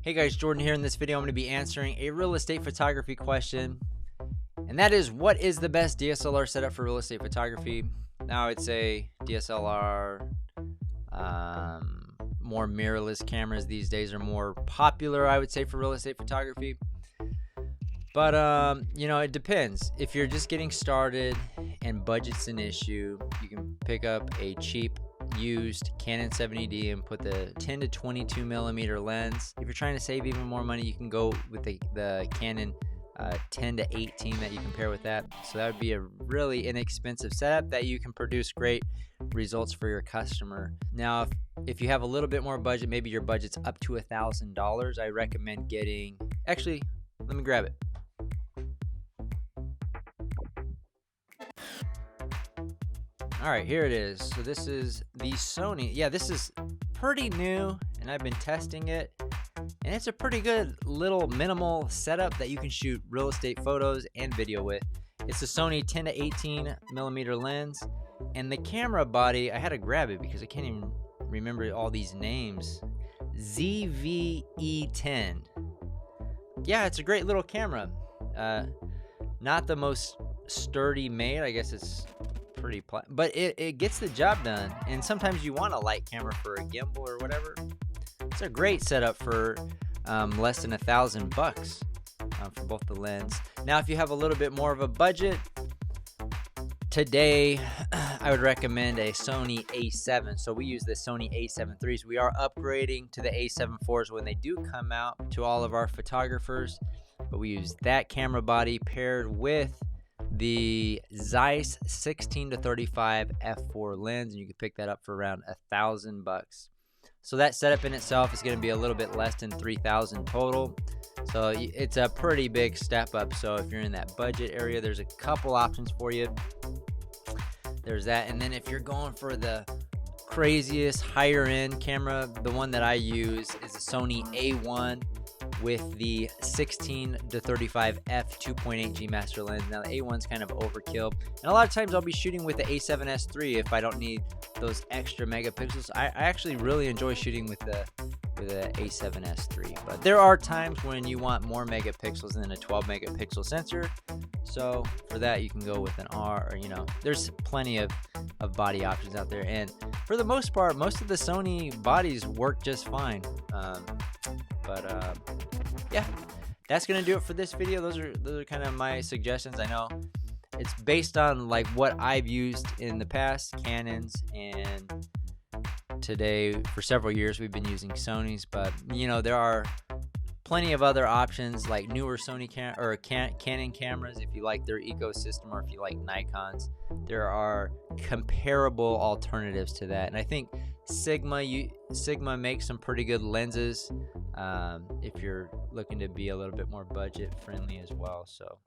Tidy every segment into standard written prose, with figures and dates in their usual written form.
Hey guys, Jordan here. In this video I'm going to be answering a real estate photography question, and that is, what is the best DSLR setup for real estate photography? Now I'd say DSLR, more mirrorless cameras these days are more popular, I would say, for real estate photography. But it depends. If you're just getting started and budget's an issue, you can pick up a cheap used Canon 70D and put the 10 to 22 millimeter lens. If you're trying to save even more money, you can go with the Canon 10 to 18 that you can pair with that. So that would be a really inexpensive setup that you can produce great results for your customer. Now, if you have a little bit more budget, maybe your budget's up to $1,000, I recommend getting, actually, let me grab it. All right, here it is. So this is the Sony. Yeah, this is pretty new, and I've been testing it, and it's a pretty good little minimal setup that you can shoot real estate photos and video with. It's a Sony 10 to 18 millimeter lens, and the camera body, I had to grab it because I can't even remember all these names. ZV-E10. Yeah, it's a great little camera. Not the most sturdy made. I guess it's pretty but it gets the job done, and sometimes you want a light camera for a gimbal or whatever. It's a great setup for less than $1,000 for both the lens. Now, if you have a little bit more of a budget, today I would recommend a Sony A7. So we use the Sony A7 IIIs. We are upgrading to the A7 IVs when they do come out to all of our photographers, but we use that camera body paired with the Zeiss 16 to 35 f4 lens, and you can pick that up for around $1,000. So that setup in itself is going to be a little bit less than $3,000 total. So it's a pretty big step up. So if you're in that budget area, there's a couple options for you. There's that, and then if you're going for the craziest higher end camera, the one that I use is the Sony A1 with the 16 to 35 f 2.8G master lens. Now the A1's kind of overkill, and a lot of times I'll be shooting with the A7S III if I don't need those extra megapixels. I actually really enjoy shooting with the A7S III, but there are times when you want more megapixels than a 12 megapixel sensor. So for that, you can go with an R, or there's plenty of body options out there, and for the most part, most of the Sony bodies work just fine. Yeah, that's gonna do it for this video. Those are kind of my suggestions. I know it's based on like what I've used in the past, Canons, and today for several years we've been using Sonys, but there are plenty of other options like newer Sony Canon cameras if you like their ecosystem, or if you like Nikons. There are comparable alternatives to that, and I think Sigma makes some pretty good lenses if you're looking to be a little bit more budget friendly as well. So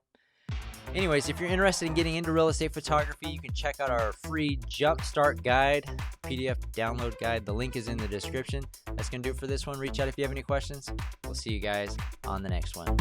anyways, if you're interested in getting into real estate photography, you can check out our free Jumpstart guide, PDF download guide. The link is in the description. That's gonna do it for this one. Reach out if you have any questions. We'll see you guys on the next one.